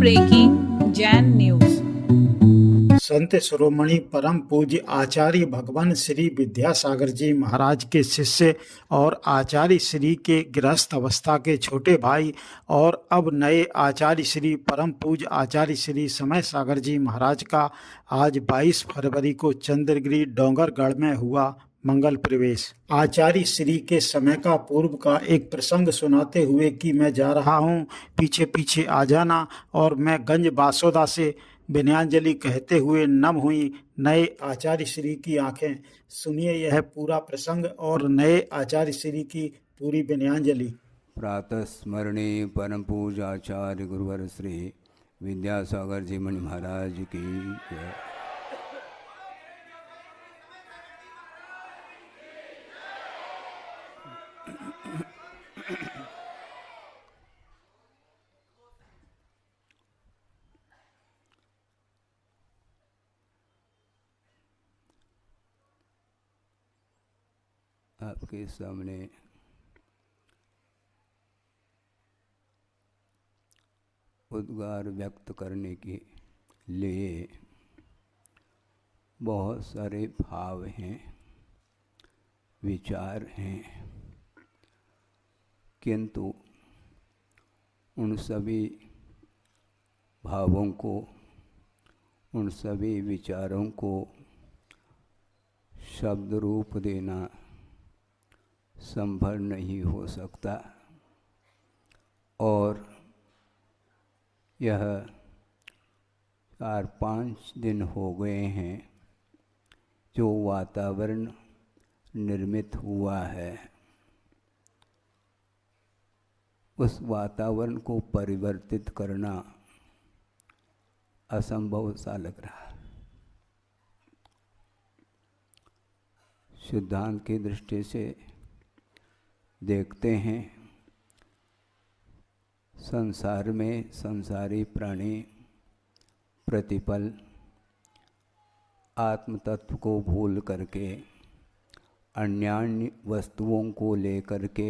Breaking Jain news. Sant Shiromani परम पूज्य आचार्य भगवान श्री विद्यासागर जी महाराज के शिष्य और आचार्य श्री के गृहस्थ अवस्था के छोटे भाई और अब नए आचार्य श्री परम पूज्य आचार्य श्री समय सागर जी महाराज का आज 22 फरवरी को चंद्रगिरी डोंगरगढ़ में हुआ मंगल प्रवेश। आचार्य श्री के समय का पूर्व का एक प्रसंग सुनाते हुए कि मैं जा रहा हूँ, पीछे पीछे आ जाना, और मैं गंज बासोदा से विनयांजलि कहते हुए नम हुई नए आचार्य श्री की आंखें। सुनिए यह पूरा प्रसंग और नए आचार्य श्री की पूरी विनयांजलि। प्रातः स्मरणीय परम पूज्य आचार्य गुरुवर श्री विद्यासागर जी मणि महाराज की जय। आपके सामने उद्गार व्यक्त करने के लिए बहुत सारे भाव हैं, विचार हैं, किंतु उन सभी भावों को, उन सभी विचारों को शब्द रूप देना संभव नहीं हो सकता। और यह 4-5 दिन हो गए हैं जो वातावरण निर्मित हुआ है, उस वातावरण को परिवर्तित करना असंभव सा लग रहा है। सिद्धांत की दृष्टि से देखते हैं, संसार में संसारी प्राणी प्रतिपल आत्म तत्व को भूल करके अन्यान्य वस्तुओं को लेकर के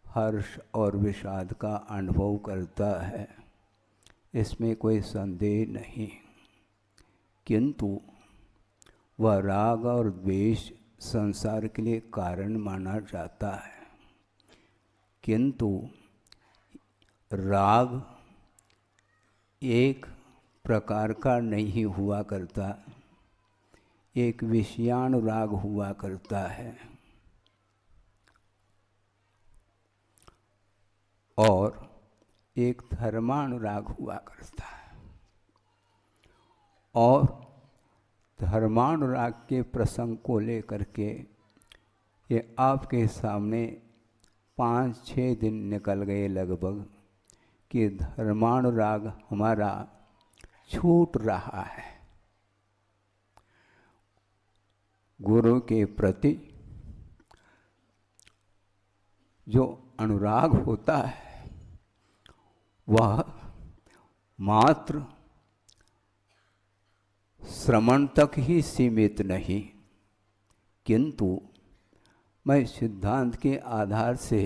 हर्ष और विषाद का अनुभव करता है, इसमें कोई संदेह नहीं। किंतु वह राग और द्वेष संसार के लिए कारण माना जाता है, किंतु राग एक प्रकार का नहीं हुआ करता, एक विषयानुराग हुआ करता है। और एक धर्मानुराग हुआ करता है। और धर्मानुराग के प्रसंग को लेकर के ये आपके सामने 5-6 दिन निकल गए लगभग कि धर्मानुराग हमारा छूट रहा है। गुरु के प्रति जो अनुराग होता है वह मात्र श्रवण तक ही सीमित नहीं, किंतु मैं सिद्धांत के आधार से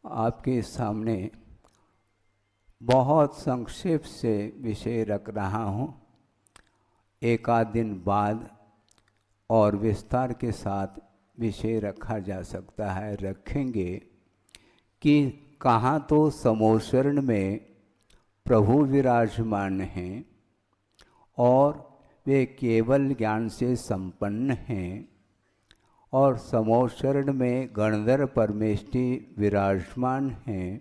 आपके सामने बहुत संक्षेप से विषय रख रहा हूँ। एक आध दिन बाद और विस्तार के साथ विषय रखा जा सकता है, रखेंगे कि कहाँ तो समोशरण में प्रभु विराजमान हैं और वे केवल ज्ञान से संपन्न हैं, और समोशरण में गणधर परमेष्टि विराजमान हैं,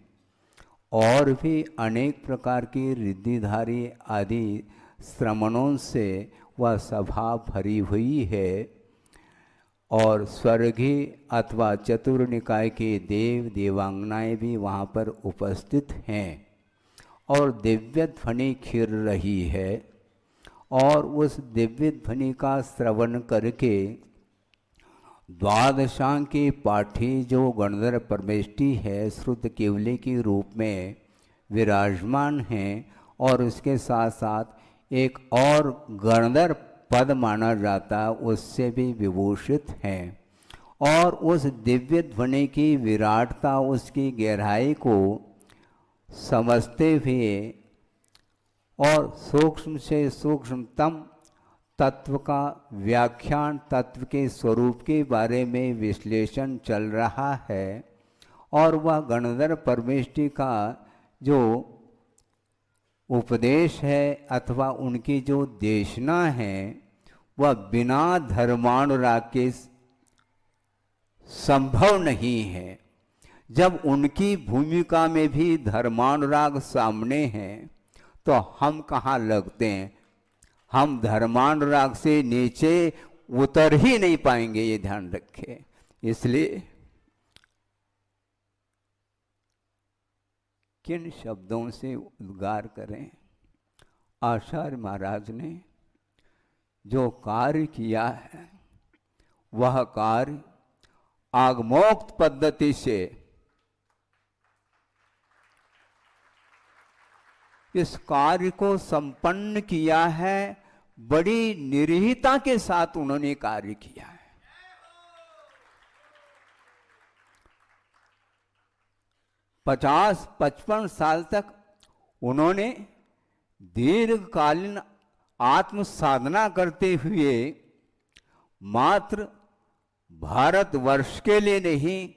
और भी अनेक प्रकार की रिद्धिधारी आदि श्रमणों से वह सभा भरी हुई है, और स्वर्गीय अथवा चतुर्निकाय के देव देवांगनाएं भी वहाँ पर उपस्थित हैं, और दिव्य ध्वनि खिर रही है। और उस दिव्य ध्वनि का श्रवण करके द्वादशांकी पाठी जो गणधर परमेष्टि है श्रुत केवली के रूप में विराजमान हैं, और उसके साथ साथ एक और गणधर पद माना जाता उससे भी विभूषित हैं, और उस दिव्य ध्वनि की विराटता, उसकी गहराई को समझते हुए और सूक्ष्म से सूक्ष्मतम तत्व का व्याख्यान, तत्व के स्वरूप के बारे में विश्लेषण चल रहा है। और वह गणधर परमेष्टि का जो उपदेश है अथवा उनकी जो देशना है वह बिना धर्मानुराग के संभव नहीं है। जब उनकी भूमिका में भी धर्मानुराग सामने है तो हम कहाँ लगते हैं? हम धर्मानुराग से नीचे उतर ही नहीं पाएंगे, ये ध्यान रखें। इसलिए किन शब्दों से उद्गार करें? आचार्य महाराज ने जो कार्य किया है वह कार्य आगमोक्त पद्धति से इस कार्य को संपन्न किया है। बड़ी निर्भीता के साथ उन्होंने कार्य किया है। 50-55 साल तक उन्होंने दीर्घकालीन आत्म साधना करते हुए मात्र भारतवर्ष के लिए नहीं,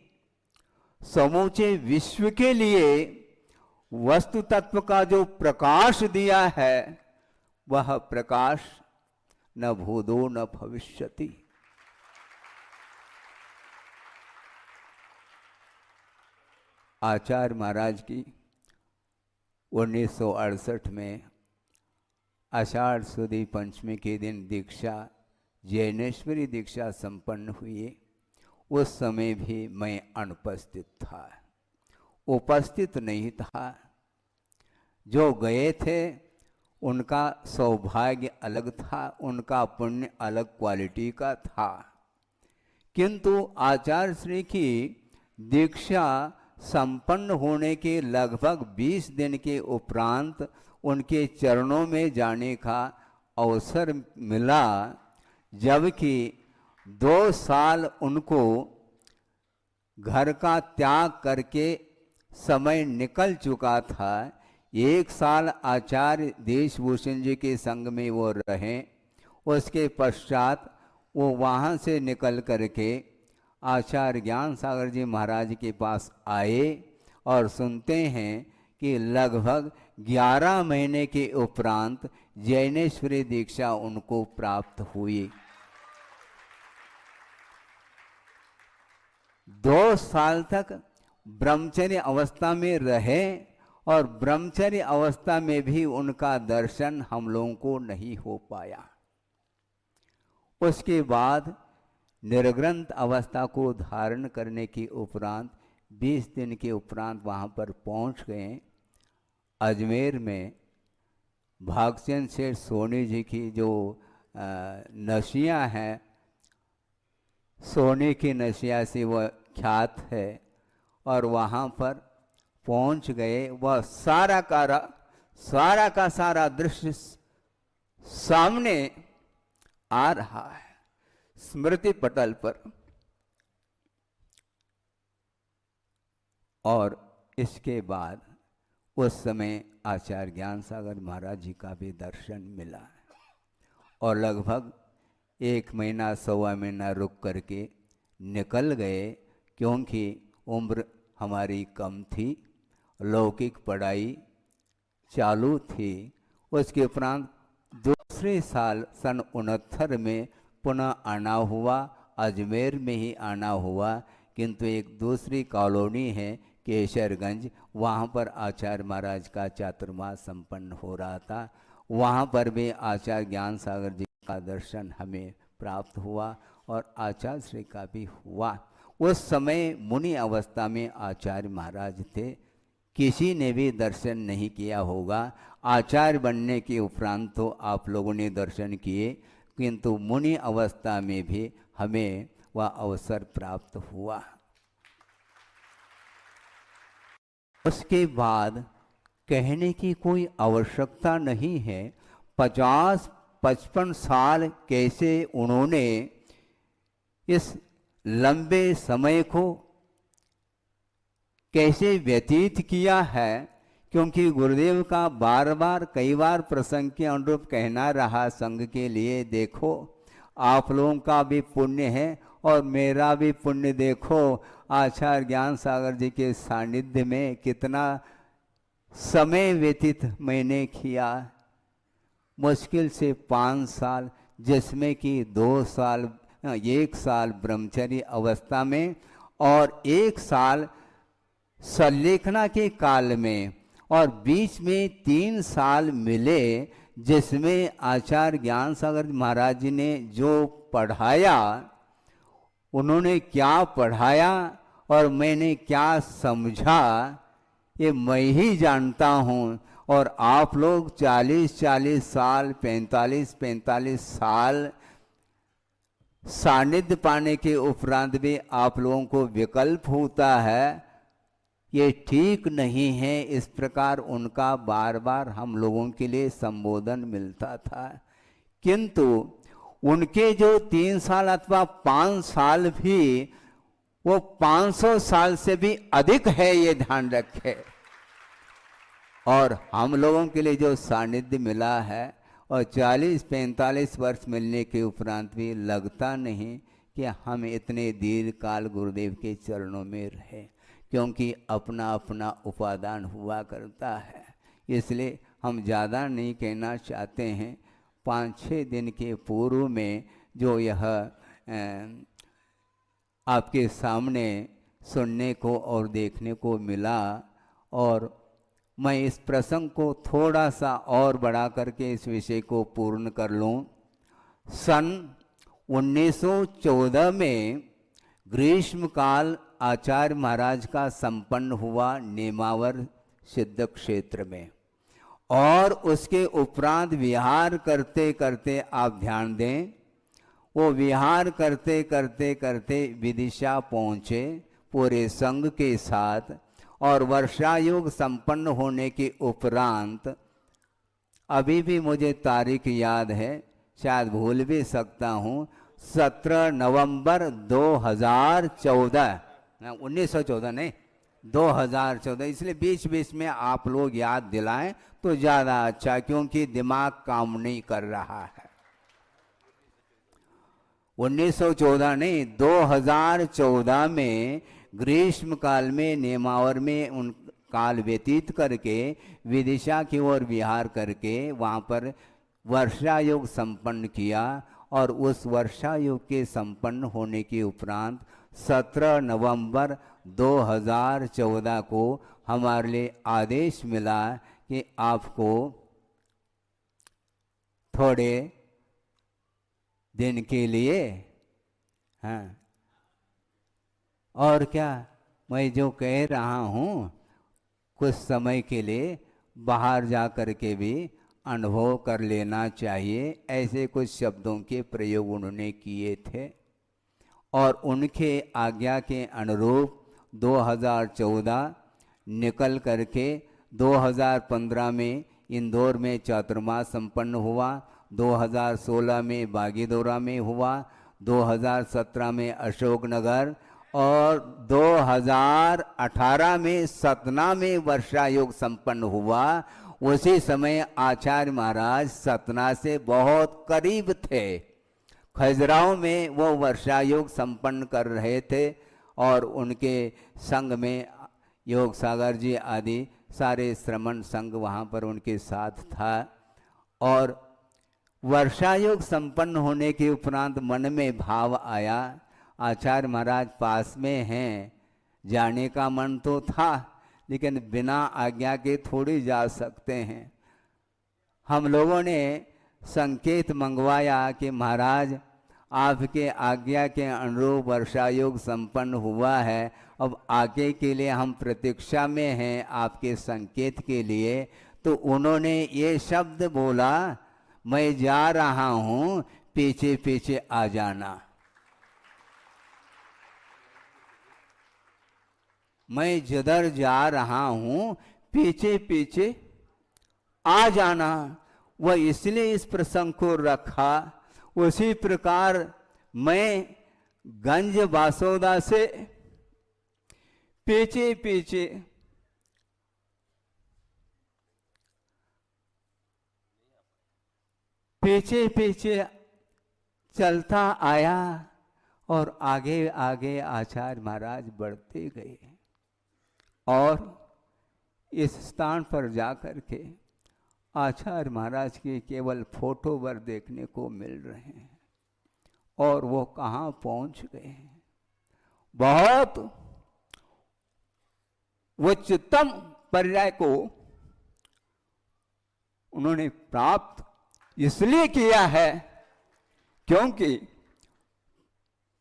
समूचे विश्व के लिए वस्तु तत्व का जो प्रकाश दिया है वह प्रकाश न भूतो न भविष्यति। आचार्य महाराज की 1968 में आषाढ़ सुदी पंचमी के दिन दीक्षा, जैनेश्वरी दीक्षा संपन्न हुई। उस समय भी मैं अनुपस्थित था, उपस्थित नहीं था। जो गए थे उनका सौभाग्य अलग था, उनका पुण्य अलग क्वालिटी का था। किंतु आचार्य श्री की दीक्षा संपन्न होने के लगभग 20 दिन के उपरांत उनके चरणों में जाने का अवसर मिला, जबकि 2 साल उनको घर का त्याग करके समय निकल चुका था। 1 साल आचार्य देशभूषण जी के संग में वो रहे। उसके पश्चात वो वहाँ से निकल करके आचार्य ज्ञान सागर जी महाराज के पास आए और सुनते हैं कि लगभग 11 महीने के उपरांत जैनेश्वरी दीक्षा उनको प्राप्त हुई। 2 साल तक ब्रह्मचर्य अवस्था में रहे और ब्रह्मचर्य अवस्था में भी उनका दर्शन हम लोगों को नहीं हो पाया। उसके बाद निर्ग्रंथ अवस्था को धारण करने के उपरांत 20 दिन के उपरांत वहाँ पर पहुँच गए। अजमेर में भागचंद शेठ सोनी जी की जो नशिया हैं, सोने की नशिया से वह ख्यात है, और वहाँ पर पहुँच गए। वह सारा का सारा दृश्य सामने आ रहा है स्मृति पटल पर। और इसके बाद उस समय आचार्य ज्ञान सागर महाराज जी का भी दर्शन मिला और लगभग 1 महीना 1.25 महीना रुक करके निकल गए, क्योंकि उम्र हमारी कम थी, लौकिक पढ़ाई चालू थी। उसके उपरांत दूसरे साल सन 69 में पुनः आना हुआ, अजमेर में ही आना हुआ। किंतु एक दूसरी कॉलोनी है केसरगंज, वहाँ पर आचार्य महाराज का चातुर्मास संपन्न हो रहा था। वहाँ पर भी आचार्य ज्ञान सागर जी का दर्शन हमें प्राप्त हुआ और आचार्य श्री का भी हुआ। उस समय मुनि अवस्था में आचार्य महाराज थे, किसी ने भी दर्शन नहीं किया होगा। आचार्य बनने के उपरांत तो आप लोगों ने दर्शन किए, किंतु मुनि अवस्था में भी हमें वह अवसर प्राप्त हुआ। उसके बाद कहने की कोई आवश्यकता नहीं है। 50-55 साल कैसे उन्होंने इस लंबे समय को कैसे व्यतीत किया है, क्योंकि गुरुदेव का बार बार कई बार प्रसंग के अनुरूप कहना रहा संघ के लिए, देखो आप लोगों का भी पुण्य है और मेरा भी पुण्य देखो, आचार्य ज्ञान सागर जी के सानिध्य में कितना समय व्यतीत मैंने किया। मुश्किल से 5 साल, जिसमें कि 1 साल ब्रह्मचर्य अवस्था में और 1 साल संलेखना के काल में, और बीच में 3 साल मिले, जिसमें आचार्य ज्ञान सागर महाराज जी ने जो पढ़ाया, उन्होंने क्या पढ़ाया और मैंने क्या समझा, ये मैं ही जानता हूँ। और आप लोग 40-40 साल, 45-45 साल सानिध्य पाने के उपरांत भी आप लोगों को विकल्प होता है, ये ठीक नहीं है। इस प्रकार उनका बार बार हम लोगों के लिए संबोधन मिलता था। किंतु उनके जो 3 साल अथवा 5 साल भी वो 500 साल से भी अधिक है, ये ध्यान रखे। और हम लोगों के लिए जो सानिध्य मिला है और 40-45 वर्ष मिलने के उपरांत भी लगता नहीं कि हम इतने दीर्घ काल गुरुदेव के चरणों में रहे, क्योंकि अपना अपना उपादान हुआ करता है। इसलिए हम ज़्यादा नहीं कहना चाहते हैं। 5-6 दिन के पूर्व में जो यह आपके सामने सुनने को और देखने को मिला, और मैं इस प्रसंग को थोड़ा सा और बढ़ा करके इस विषय को पूर्ण कर लूँ। सन 1914 में ग्रीष्मकाल आचार्य महाराज का संपन्न हुआ नेमावर सिद्ध क्षेत्र में, और उसके उपरांत विहार करते करते आप ध्यान दें, वो विहार करते करते करते विदिशा पहुँचे पूरे संघ के साथ। और वर्षायोग संपन्न होने के उपरांत, अभी भी मुझे तारीख याद है, शायद भूल भी सकता हूँ, 17 नवंबर 2014, 1914 नहीं 2014, इसलिए बीच बीच में आप लोग याद दिलाएं तो ज़्यादा अच्छा, क्योंकि दिमाग काम नहीं कर रहा है। 1914 नहीं, 2014 में ग्रीष्म काल में नेमावर में उन काल व्यतीत करके विदिशा की ओर विहार करके वहाँ पर वर्षा योग संपन्न किया। और उस वर्षा योग के संपन्न होने के उपरांत 17 नवंबर 2014 को हमारे लिए आदेश मिला कि आपको थोड़े दिन के लिए, हाँ, और क्या, मैं जो कह रहा हूँ कुछ समय के लिए बाहर जा कर के भी अनुभव कर लेना चाहिए, ऐसे कुछ शब्दों के प्रयोग उन्होंने किए थे। और उनके आज्ञा के अनुरूप 2014 निकल करके 2015 में इंदौर में चातुर्मास संपन्न हुआ, 2016 में बागीदोरा में हुआ, 2017 में अशोकनगर, और 2018 में सतना में वर्षा योग संपन्न हुआ। उसी समय आचार्य महाराज सतना से बहुत करीब थे, खजुराहो में वो वर्षा योग संपन्न कर रहे थे, और उनके संघ में योग सागर जी आदि सारे श्रमण संघ वहाँ पर उनके साथ था। और वर्षा योग संपन्न होने के उपरांत मन में भाव आया, आचार्य महाराज पास में हैं, जाने का मन तो था, लेकिन बिना आज्ञा के थोड़ी जा सकते हैं। हम लोगों ने संकेत मंगवाया कि महाराज आपके आज्ञा के अनुरूप वर्षा योग संपन्न हुआ है, अब आगे के लिए हम प्रतीक्षा में हैं आपके संकेत के लिए। तो उन्होंने ये शब्द बोला, मैं जा रहा हूँ, पीछे पीछे आ जाना। मैं जिधर जा रहा हूँ पीछे पीछे आ जाना। वह इसलिए इस प्रसंग को रखा। उसी प्रकार मैं गंज बासोदा से पीछे पीछे पीछे पीछे चलता आया और आगे आगे आचार्य महाराज बढ़ते गए और इस स्थान पर जाकर के आचार्य महाराज के केवल फोटो पर देखने को मिल रहे हैं। और वो कहाँ पहुंच गए हैं? बहुत उच्चतम पर्याय को उन्होंने प्राप्त इसलिए किया है क्योंकि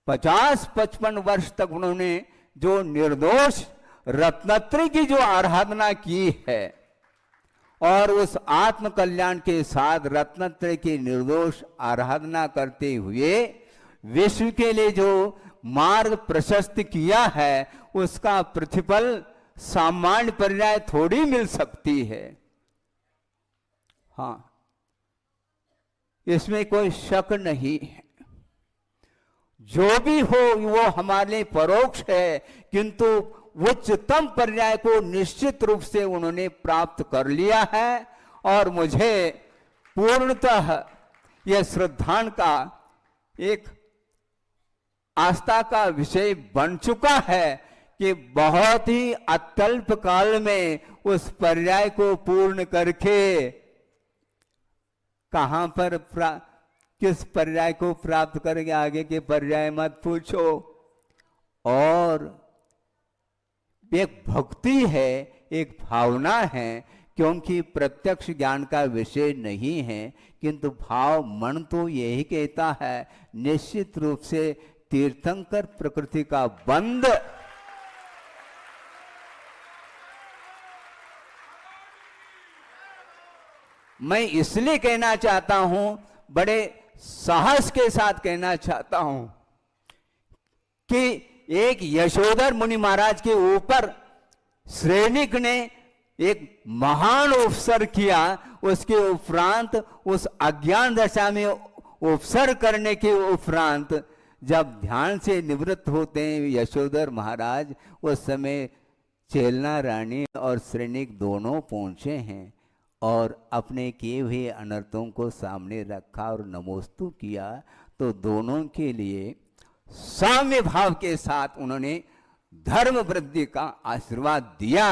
50-55 वर्ष तक उन्होंने जो निर्दोष रत्नत्रय की जो आराधना की है और उस आत्म कल्याण के साथ रत्नत्रय की निर्दोष आराधना करते हुए विश्व के लिए जो मार्ग प्रशस्त किया है उसका प्रतिफल सामान्य पर्याय थोड़ी मिल सकती है। हाँ, इसमें कोई शक नहीं है। जो भी हो वो हमारे लिए परोक्ष है, किंतु उच्चतम पर्याय को निश्चित रूप से उन्होंने प्राप्त कर लिया है और मुझे पूर्णतः यह श्रद्धा का एक आस्था का विषय बन चुका है कि बहुत ही अत्यल्प काल में उस पर्याय को पूर्ण करके कहां पर किस पर्याय को प्राप्त करेंगे, आगे के पर्याय मत पूछो। और एक भक्ति है, एक भावना है, क्योंकि प्रत्यक्ष ज्ञान का विषय नहीं है, किंतु भाव मन तो यही कहता है निश्चित रूप से तीर्थंकर प्रकृति का बंध मैं इसलिए कहना चाहता हूं, बड़े साहस के साथ कहना चाहता हूं कि एक यशोधर मुनि महाराज के ऊपर श्रेणिक ने एक महान उपसर किया। उसके उपरांत उस अज्ञान दशा में उपसर करने के उपरांत जब ध्यान से निवृत्त होते हैं यशोधर महाराज, उस समय चेलना रानी और श्रेणिक दोनों पहुंचे हैं और अपने किए हुए अनर्थों को सामने रखा और नमोस्तु किया। तो दोनों के लिए साम्य भाव के साथ उन्होंने धर्म वृद्धि का आशीर्वाद दिया।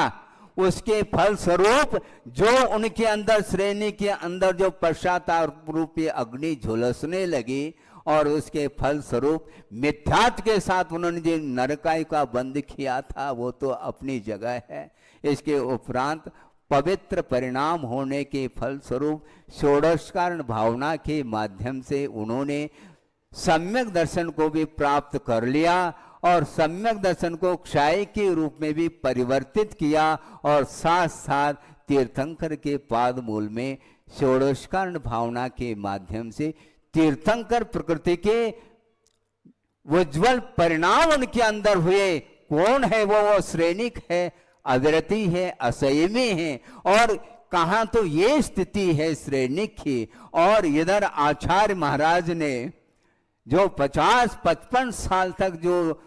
उसके फल स्वरूप जो उनके अंदर श्रेणी के अंदर जो पश्चाताप रूपी अग्नि झुलसने लगी और उसके फल स्वरूप मिथ्यात्व के साथ उन्होंने जो नरकाई का बंद किया था वो तो अपनी जगह है। इसके उपरांत पवित्र परिणाम होने के फल स्वरूप षोडशकारण भावना के माध्यम से उन्होंने सम्यक दर्शन को भी प्राप्त कर लिया और सम्यक दर्शन को क्षय के रूप में भी परिवर्तित किया और साथ साथ तीर्थंकर के पाद मूल में षोडशकारण भावना के माध्यम से तीर्थंकर प्रकृति के उज्ज्वल परिणाम उनके अंदर हुए। कौन है वो श्रेणिक है, अविरति है, असंयमी है। और कहाँ तो ये स्थिति है श्रेणिक की, और इधर आचार्य महाराज ने जो 50-55 साल तक जो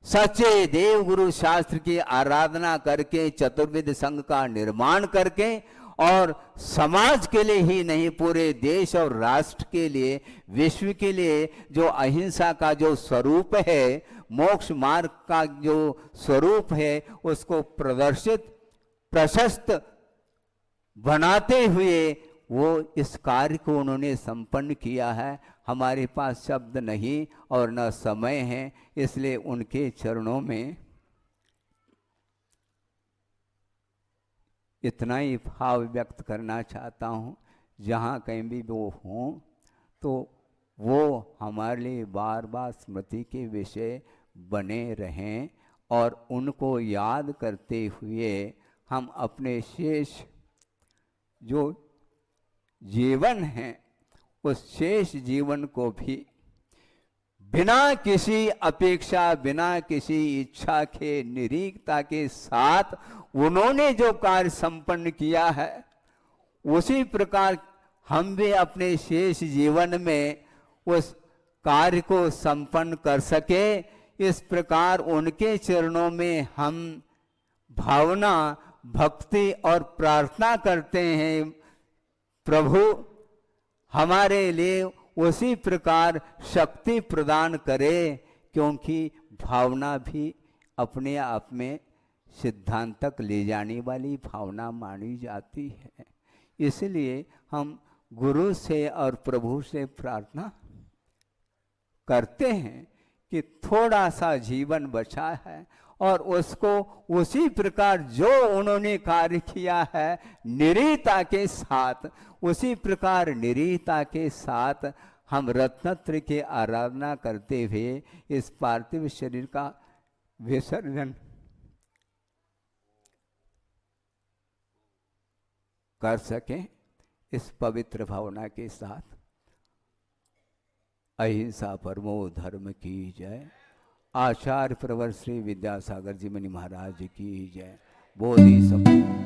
सच्चे देव गुरु शास्त्र की आराधना करके चतुर्विध संघ का निर्माण करके और समाज के लिए ही नहीं पूरे देश और राष्ट्र के लिए, विश्व के लिए जो अहिंसा का जो स्वरूप है, मोक्ष मार्ग का जो स्वरूप है, उसको प्रदर्शित प्रशस्त बनाते हुए वो इस कार्य को उन्होंने संपन्न किया है। हमारे पास शब्द नहीं और न समय है, इसलिए उनके चरणों में इतना ही भाव व्यक्त करना चाहता हूँ। जहाँ कहीं भी वो हों तो वो हमारे लिए बार बार स्मृति के विषय बने रहें और उनको याद करते हुए हम अपने शेष जो जीवन है उस शेष जीवन को भी बिना किसी अपेक्षा, बिना किसी इच्छा के निरीक्षता के साथ उन्होंने जो कार्य संपन्न किया है उसी प्रकार हम भी अपने शेष जीवन में उस कार्य को संपन्न कर सके। इस प्रकार उनके चरणों में हम भावना, भक्ति और प्रार्थना करते हैं। प्रभु हमारे लिए उसी प्रकार शक्ति प्रदान करे, क्योंकि भावना भी अपने आप में सिद्धांत तक ले जाने वाली भावना मानी जाती है। इसलिए हम गुरु से और प्रभु से प्रार्थना करते हैं कि थोड़ा सा जीवन बचा है और उसको उसी प्रकार जो उन्होंने कार्य किया है निरीता के साथ, उसी प्रकार निरीता के साथ हम रत्नत्र की आराधना करते हुए इस पार्थिव शरीर का विसर्जन कर सकें, इस पवित्र भावना के साथ। अहिंसा परमो धर्म की जय। आचार्य प्रवर श्री विद्यासागर जी मुनि महाराज की जय। बोधि सब